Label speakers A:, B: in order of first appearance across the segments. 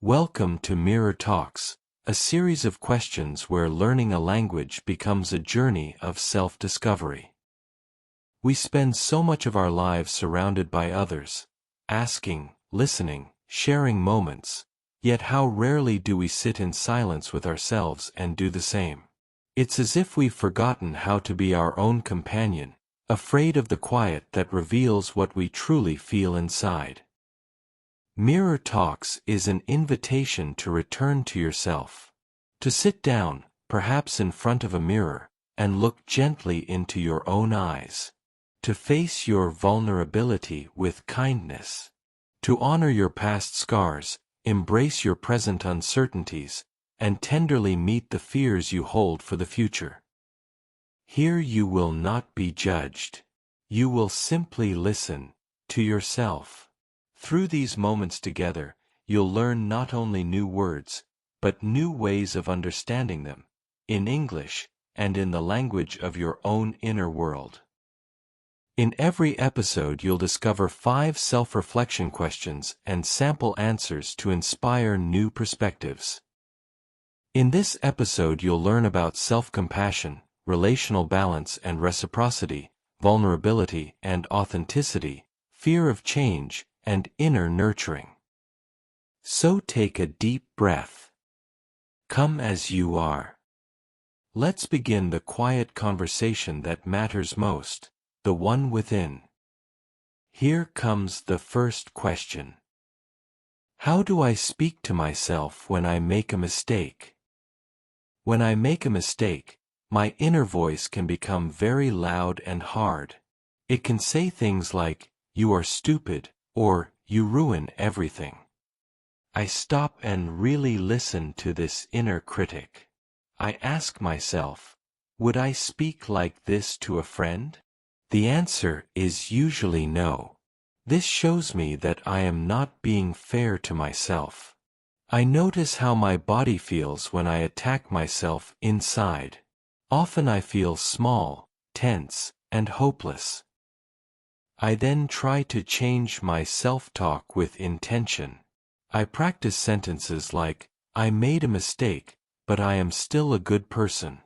A: Welcome to Mirror Talks, a series of questions where learning a language becomes a journey of self-discovery. We spend so much of our lives surrounded by others, asking, listening, sharing moments, yet how rarely do we sit in silence with ourselves and do the same? It's as if we've forgotten how to be our own companion, afraid of the quiet that reveals what we truly feel inside. Mirror Talks is an invitation to return to yourself. To sit down, perhaps in front of a mirror, and look gently into your own eyes. To face your vulnerability with kindness. To honor your past scars, embrace your present uncertainties, and tenderly meet the fears you hold for the future. Here you will not be judged. You will simply listen to yourself. Through these moments together, you'll learn not only new words, but new ways of understanding them, in English, and in the language of your own inner world. In every episode you'll discover 5 self-reflection questions and sample answers to inspire new perspectives. In this episode you'll learn about self-compassion, relational balance and reciprocity, vulnerability and authenticity, fear of change, and inner nurturing. So take a deep breath. Come as you are. Let's begin the quiet conversation that matters most, the one within. Here comes the first question. How do I speak to myself when I make a mistake? When I make a mistake, my inner voice can become very loud and hard. It can say things like, "You are stupid," or "You ruin everything." I stop and really listen to this inner critic. I ask myself, would I speak like this to a friend? The answer is usually no. This shows me that I am not being fair to myself. I notice how my body feels when I attack myself inside. Often I feel small, tense, and hopeless. I then try to change my self-talk with intention. I practice sentences like, "I made a mistake, but I am still a good person."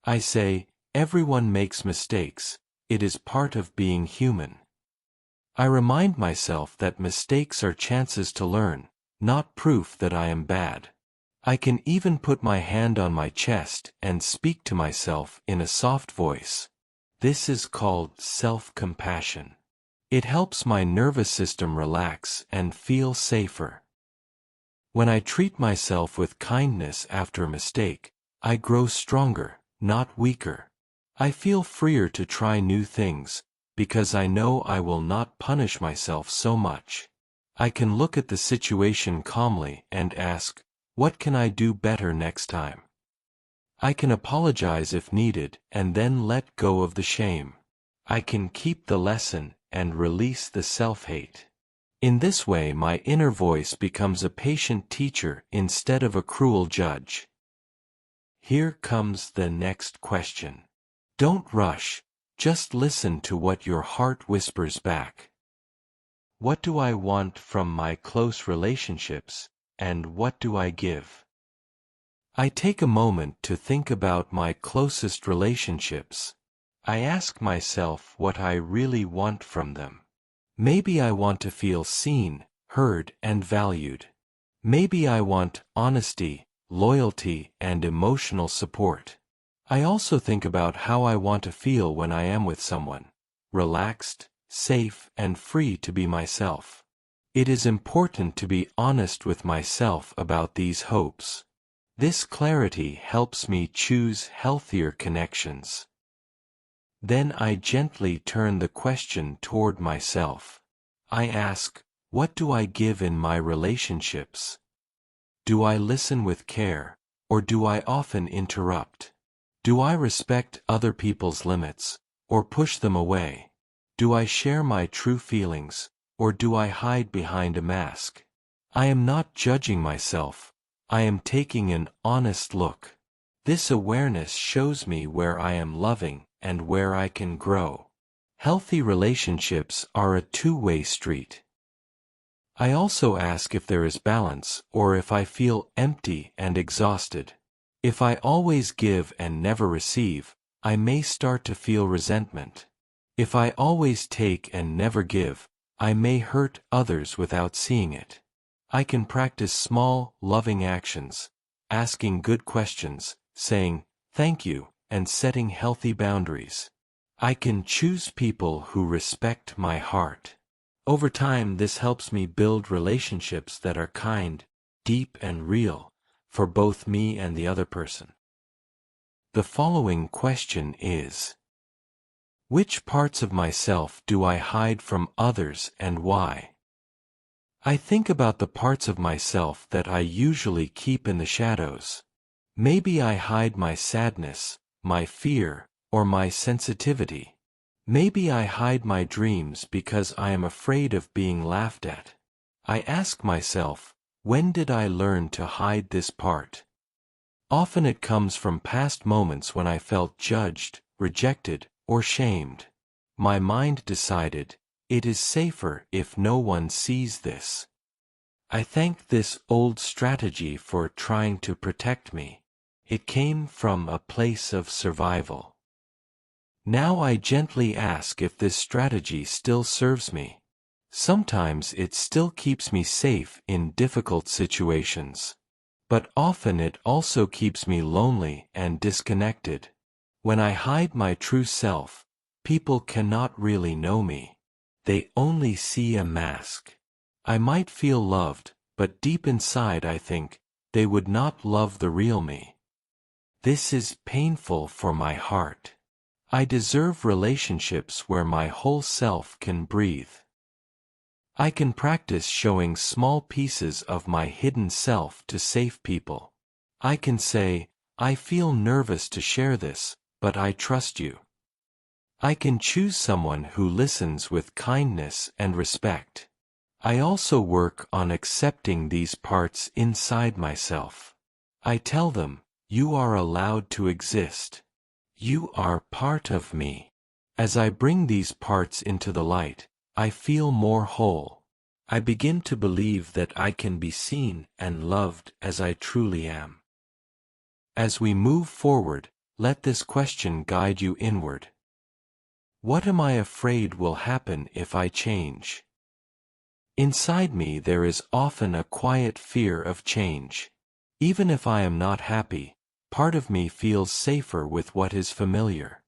A: I say, "Everyone makes mistakes, it is part of being human." I remind myself that mistakes are chances to learn, not proof that I am bad. I can even put my hand on my chest and speak to myself in a soft voice. This is called self-compassion. It helps my nervous system relax and feel safer. When I treat myself with kindness after a mistake, I grow stronger, not weaker. I feel freer to try new things, because I know I will not punish myself so much. I can look at the situation calmly and ask, what can I do better next time? I can apologize if needed and then let go of the shame. I can keep the lesson and release the self-hate. In this way my inner voice becomes a patient teacher instead of a cruel judge. Here comes the next question. Don't rush, just listen to what your heart whispers back. What do I want from my close relationships, and what do I give? I take a moment to think about my closest relationships. I ask myself what I really want from them. Maybe I want to feel seen, heard, and valued. Maybe I want honesty, loyalty, and emotional support. I also think about how I want to feel when I am with someone, relaxed, safe, and free to be myself. It is important to be honest with myself about these hopes. This clarity helps me choose healthier connections. Then I gently turn the question toward myself. I ask, what do I give in my relationships? Do I listen with care, or do I often interrupt? Do I respect other people's limits, or push them away? Do I share my true feelings, or do I hide behind a mask? I am not judging myself, I am taking an honest look. This awareness shows me where I am loving and where I can grow. Healthy relationships are a two-way street. I also ask if there is balance or if I feel empty and exhausted. If I always give and never receive, I may start to feel resentment. If I always take and never give, I may hurt others without seeing it. I can practice small, loving actions, asking good questions, saying, "Thank you," and setting healthy boundaries. I can choose people who respect my heart. Over time, this helps me build relationships that are kind, deep, and real, for both me and the other person. The following question is: which parts of myself do I hide from others and why? I think about the parts of myself that I usually keep in the shadows. Maybe I hide my sadness, my fear, or my sensitivity. Maybe I hide my dreams because I am afraid of being laughed at. I ask myself, when did I learn to hide this part? Often it comes from past moments when I felt judged, rejected, or shamed. My mind decided, it is safer if no one sees this. I thank this old strategy for trying to protect me. It came from a place of survival. Now I gently ask if this strategy still serves me. Sometimes it still keeps me safe in difficult situations. But often it also keeps me lonely and disconnected. When I hide my true self, people cannot really know me. They only see a mask. I might feel loved, but deep inside I think, they would not love the real me. This is painful for my heart. I deserve relationships where my whole self can breathe. I can practice showing small pieces of my hidden self to safe people. I can say, I feel nervous to share this, but I trust you. I can choose someone who listens with kindness and respect. I also work on accepting these parts inside myself. I tell them, you are allowed to exist. You are part of me. As I bring these parts into the light, I feel more whole. I begin to believe that I can be seen and loved as I truly am. As we move forward, let this question guide you inward. What am I afraid will happen if I change? Inside me there is often a quiet fear of change. Even if I am not happy, part of me feels safer with what is familiar.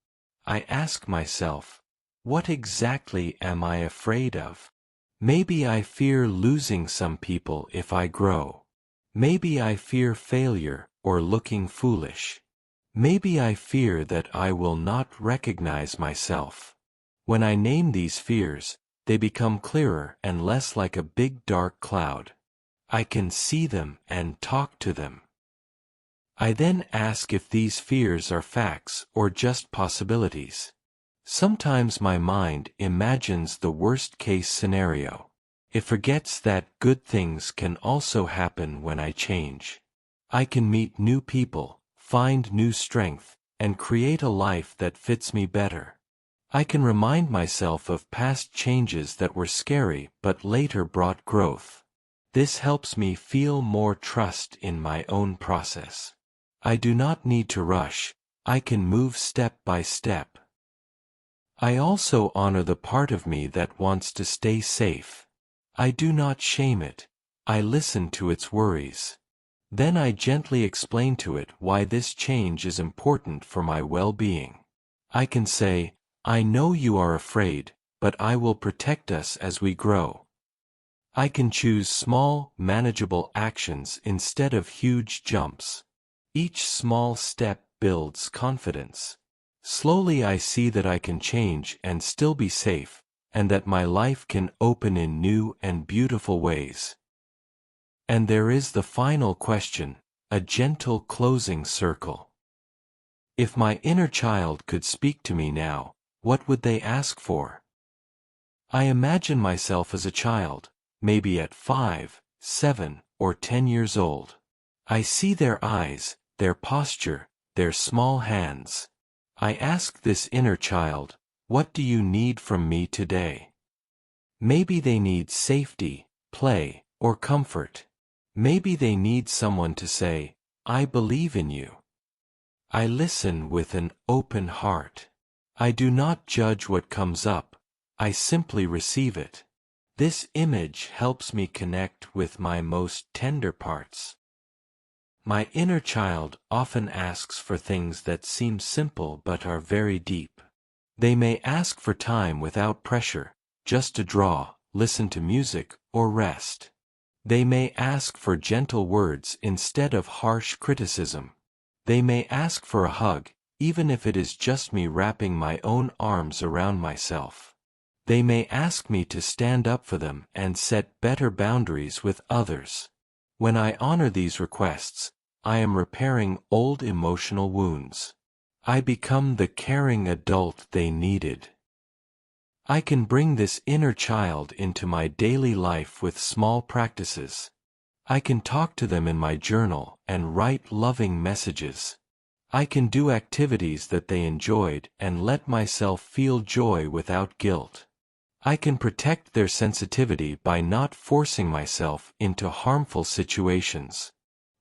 A: I ask myself, what exactly am I afraid of? Maybe I fear losing some people if I grow. Maybe I fear failure or looking foolish. Maybe I fear that I will not recognize myself. When I name these fears, they become clearer and less like a big dark cloud. I can see them and talk to them. I then ask if these fears are facts or just possibilities. Sometimes my mind imagines the worst-case scenario. It forgets that good things can also happen when I change. I can meet new people, find new strength, and create a life that fits me better. I can remind myself of past changes that were scary but later brought growth. This helps me feel more trust in my own process. I do not need to rush, I can move step by step. I also honor the part of me that wants to stay safe. I do not shame it, I listen to its worries. Then I gently explain to it why this change is important for my well-being. I can say, I know you are afraid, but I will protect us as we grow. I can choose small, manageable actions instead of huge jumps. Each small step builds confidence. Slowly I see that I can change and still be safe, and that my life can open in new and beautiful ways. And there is the final question, a gentle closing circle. If my inner child could speak to me now, what would they ask for? I imagine myself as a child, maybe at 5, 7, or 10 years old. I see their eyes, their posture, their small hands. I ask this inner child, what do you need from me today? Maybe they need safety, play, or comfort. Maybe they need someone to say, "I believe in you." I listen with an open heart. I do not judge what comes up, I simply receive it. This image helps me connect with my most tender parts. My inner child often asks for things that seem simple but are very deep. They may ask for time without pressure, just to draw, listen to music, or rest. They may ask for gentle words instead of harsh criticism. They may ask for a hug, even if it is just me wrapping my own arms around myself. They may ask me to stand up for them and set better boundaries with others. When I honor these requests, I am repairing old emotional wounds. I become the caring adult they needed. I can bring this inner child into my daily life with small practices. I can talk to them in my journal and write loving messages. I can do activities that they enjoyed and let myself feel joy without guilt. I can protect their sensitivity by not forcing myself into harmful situations.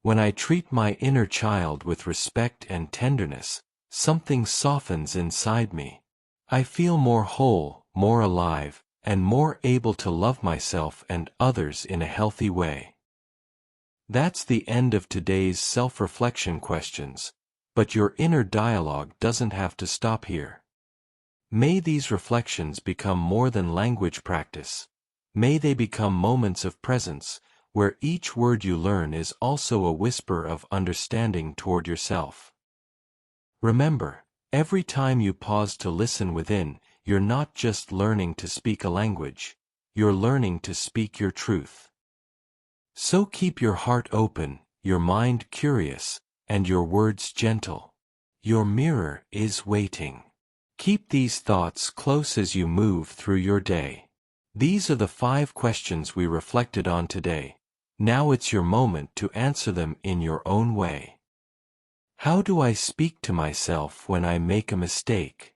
A: When I treat my inner child with respect and tenderness, something softens inside me. I feel more whole, more alive, and more able to love myself and others in a healthy way. That's the end of today's self-reflection questions, but your inner dialogue doesn't have to stop here. May these reflections become more than language practice. May they become moments of presence, where each word you learn is also a whisper of understanding toward yourself. Remember, every time you pause to listen within, you're not just learning to speak a language, you're learning to speak your truth. So keep your heart open, your mind curious, and your words gentle. Your mirror is waiting. Keep these thoughts close as you move through your day. These are the 5 questions we reflected on today. Now it's your moment to answer them in your own way. How do I speak to myself when I make a mistake?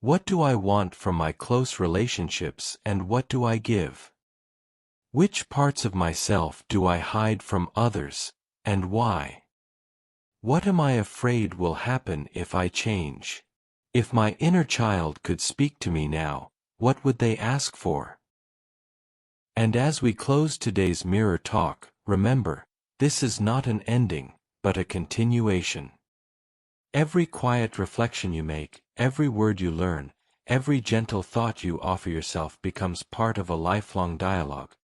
A: What do I want from my close relationships and what do I give? Which parts of myself do I hide from others, and why? What am I afraid will happen if I change? If my inner child could speak to me now, what would they ask for? And as we close today's mirror talk, remember, this is not an ending, but a continuation. Every quiet reflection you make, every word you learn, every gentle thought you offer yourself becomes part of a lifelong dialogue,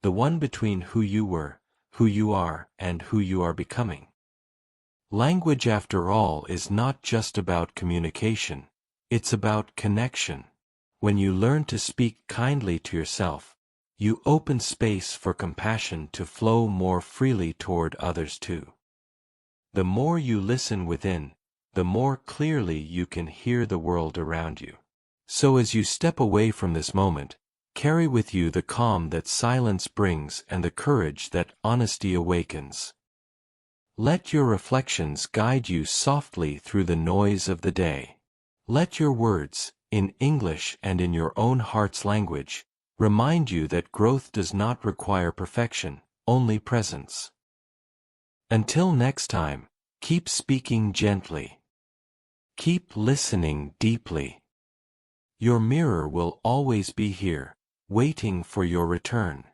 A: the one between who you were, who you are, and who you are becoming. Language, after all, is not just about communication, it's about connection. When you learn to speak kindly to yourself, you open space for compassion to flow more freely toward others too. The more you listen within, the more clearly you can hear the world around you. So as you step away from this moment, carry with you the calm that silence brings and the courage that honesty awakens. Let your reflections guide you softly through the noise of the day. Let your words, in English and in your own heart's language, remind you that growth does not require perfection, only presence. Until next time, keep speaking gently. Keep listening deeply. Your mirror will always be here, waiting for your return.